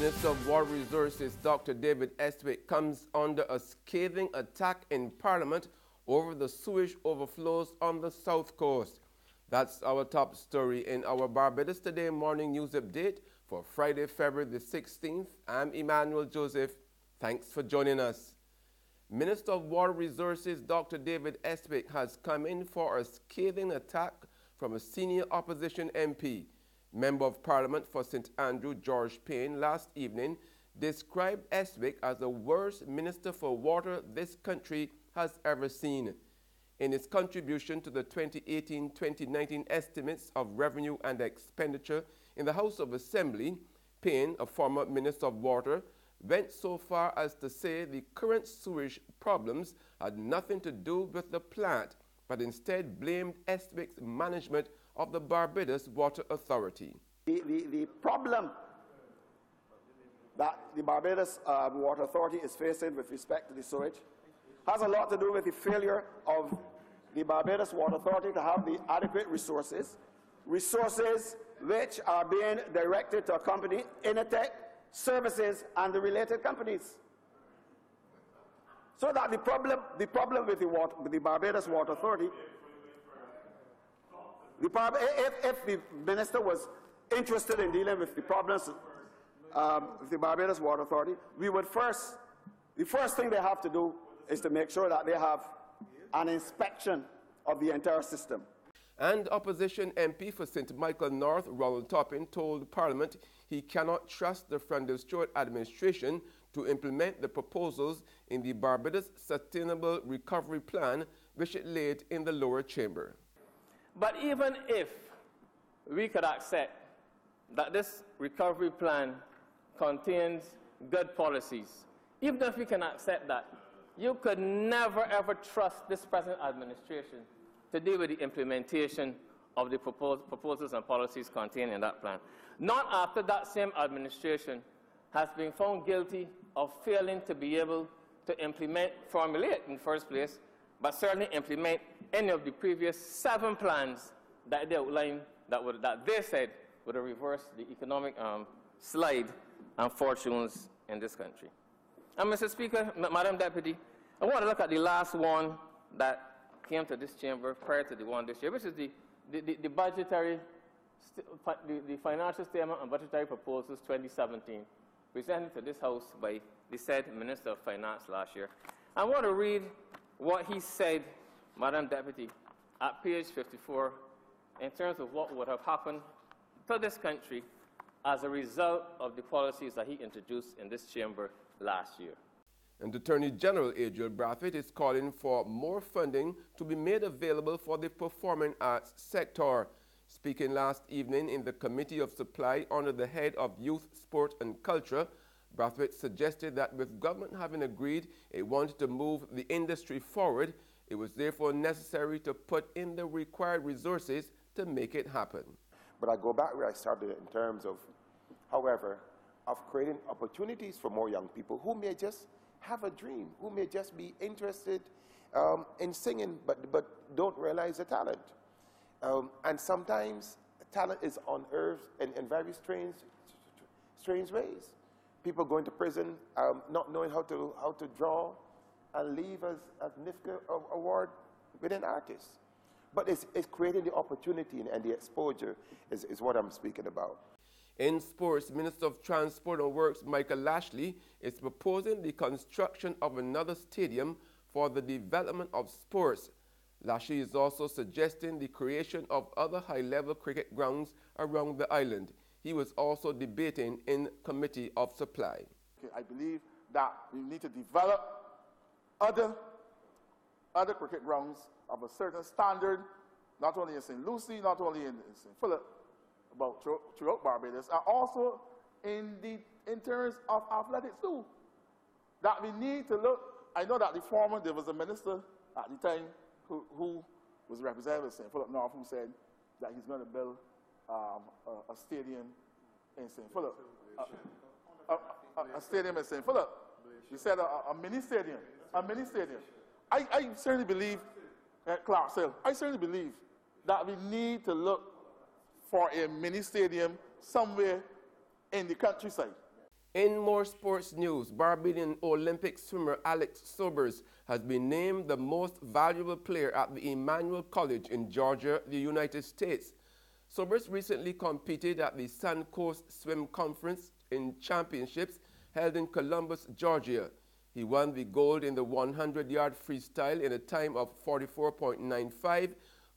Minister of Water Resources Dr. David Estwick comes under a scathing attack in Parliament over the sewage overflows on the South Coast. That's our top story in our Barbados Today morning news update for Friday, February the 16th. I'm Emmanuel Joseph. Thanks for joining us. Minister of Water Resources Dr. David Estwick has come in for a scathing attack from a senior opposition MP. Member of Parliament for St. Andrew, George Payne, last evening described Estwick as the worst Minister for Water this country has ever seen. In his contribution to the 2018-2019 estimates of revenue and expenditure in the House of Assembly, Payne, a former Minister of Water, went so far as to say the current sewage problems had nothing to do with the plant, but instead blamed Estwick's management of the Barbados Water Authority. The problem that the Barbados Water Authority is facing with respect to the sewage has a lot to do with the failure of the Barbados Water Authority to have the adequate resources which are being directed to a company, Initech Services, and the related companies. So that the problem with the Barbados Water Authority, if the minister was interested in dealing with the problems with the Barbados Water Authority, the first thing they have to do is to make sure that they have an inspection of the entire system. And opposition MP for St. Michael North, Ronald Toppin, told Parliament he cannot trust the Freundel-Stewart administration to implement the proposals in the Barbados Sustainable Recovery Plan, which it laid in the lower chamber. But even if we could accept that this recovery plan contains good policies, even if we can accept that, you could never ever trust this present administration to deal with the implementation of the proposals and policies contained in that plan. Not after that same administration has been found guilty of failing to be able to formulate in the first place, but certainly implement any of the previous 7 plans that they outlined that they said would have reversed the economic slide and fortunes in this country. And Mr. Speaker, Madam Deputy, I want to look at the last one that came to this chamber prior to the one this year, which is the financial statement and budgetary proposals 2017, presented to this House by the said Minister of Finance last year. I want to read what he said, Madam Deputy, at page 54, in terms of what would have happened to this country as a result of the policies that he introduced in this chamber last year. And Attorney General Adriel Brathwaite is calling for more funding to be made available for the performing arts sector. Speaking last evening in the Committee of Supply under the head of Youth, Sport and Culture, Brathwaite suggested that with government having agreed it wanted to move the industry forward, it was therefore necessary to put in the required resources to make it happen. But I go back where I started in terms of, however, of creating opportunities for more young people who may just have a dream, who may just be interested in singing but don't realize the talent. And sometimes talent is unearthed in very strange ways. People going to prison, not knowing how to draw, and leave as NIFCA award winning artists. But it's creating the opportunity and the exposure is what I'm speaking about. In sports, Minister of Transport and Works Michael Lashley is proposing the construction of another stadium for the development of sports. Lashley is also suggesting the creation of other high-level cricket grounds around the island. He was also debating in Committee of Supply. Okay, I believe that we need to develop other cricket grounds of a certain standard, not only in St. Lucie, not only in St. Philip, but throughout Barbados, and also in terms of athletics too. That we need to look. I know that there was a minister at the time who was representing St. Philip North, who said that he's going to build a stadium in St. Philip. A stadium in St. Philip. He said a mini stadium. I certainly believe, Clark Hill, I certainly believe that we need to look for a mini stadium somewhere in the countryside. In more sports news, Barbadian Olympic swimmer Alex Sobers has been named the most valuable player at the Emmanuel College in Georgia, the United States. Sobers recently competed at the Suncoast Swim Conference in Championships held in Columbus, Georgia. He won the gold in the 100-yard freestyle in a time of 44.95,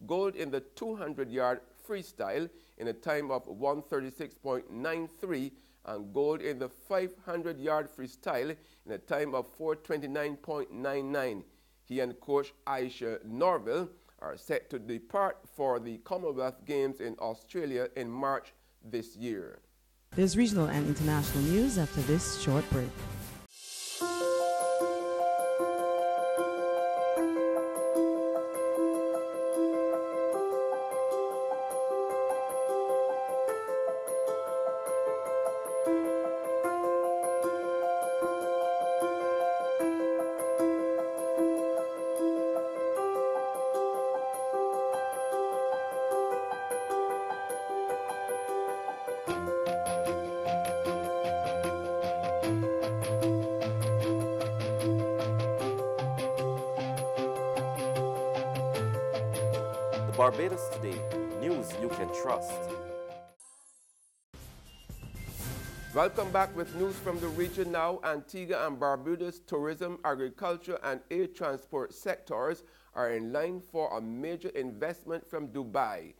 gold in the 200-yard freestyle in a time of 136.93, and gold in the 500-yard freestyle in a time of 429.99. He and coach Aisha Norville are set to depart for the Commonwealth Games in Australia in March this year. There's regional and international news after this short break. Barbados Today, news you can trust. Welcome back with news from the region now. Antigua and Barbuda's tourism, agriculture, and air transport sectors are in line for a major investment from Dubai.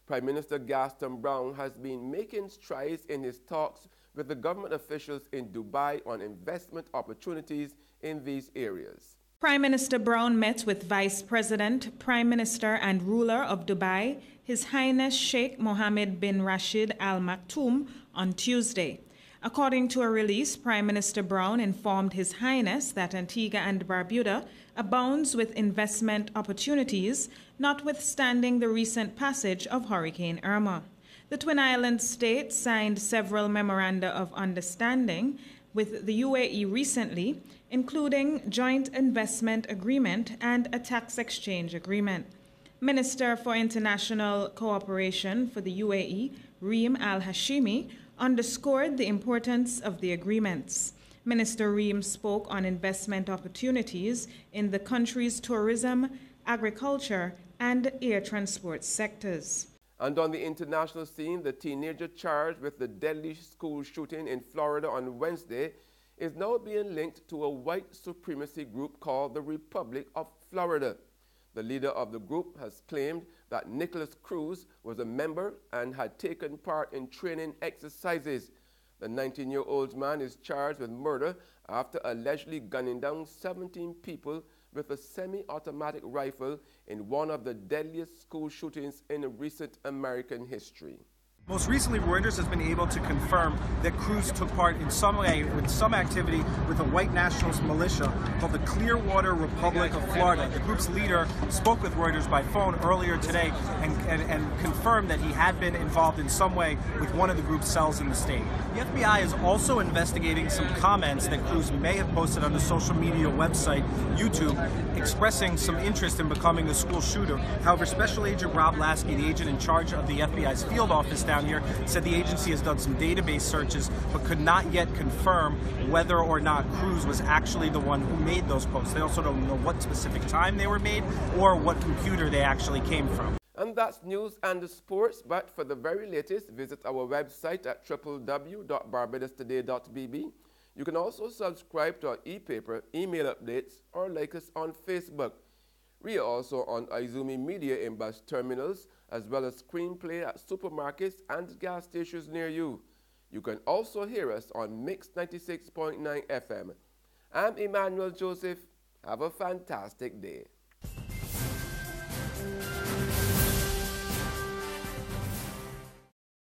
Prime Minister Gaston Brown has been making strides in his talks with the government officials in Dubai on investment opportunities in these areas. Prime Minister Brown met with Vice President, Prime Minister and ruler of Dubai, His Highness Sheikh Mohammed bin Rashid Al Maktoum, on Tuesday. According to a release, Prime Minister Brown informed His Highness that Antigua and Barbuda abounds with investment opportunities, notwithstanding the recent passage of Hurricane Irma. The Twin Islands states signed several memoranda of understanding with the UAE recently, including joint investment agreement and a tax exchange agreement. Minister for International Cooperation for the UAE, Reem Al-Hashimi, underscored the importance of the agreements. Minister Reem spoke on investment opportunities in the country's tourism, agriculture, and air transport sectors. And on the international scene, the teenager charged with the deadly school shooting in Florida on Wednesday is now being linked to a white supremacy group called the Republic of Florida. The leader of the group has claimed that Nicholas Cruz was a member and had taken part in training exercises. The 19-year-old man is charged with murder after allegedly gunning down 17 people with a semi-automatic rifle in one of the deadliest school shootings in recent American history. Most recently, Reuters has been able to confirm that Cruz took part in some activity with a white nationalist militia called the Clearwater Republic of Florida. The group's leader spoke with Reuters by phone earlier today and confirmed that he had been involved in some way with one of the group's cells in the state. The FBI is also investigating some comments that Cruz may have posted on the social media website, YouTube, expressing some interest in becoming a school shooter. However, Special Agent Rob Lasky, the agent in charge of the FBI's field office down here, said the agency has done some database searches but could not yet confirm whether or not Cruz was actually the one who made those posts. They also don't know what specific time they were made or what computer they actually came from. And that's news and sports, but for the very latest, visit our website at www.barbadostoday.bb. You can also subscribe to our e-paper, email updates, or like us on Facebook. We are also on Izumi Media in bus terminals, as well as screenplay at supermarkets and gas stations near you. You can also hear us on Mix 96.9 FM. I'm Emmanuel Joseph. Have a fantastic day.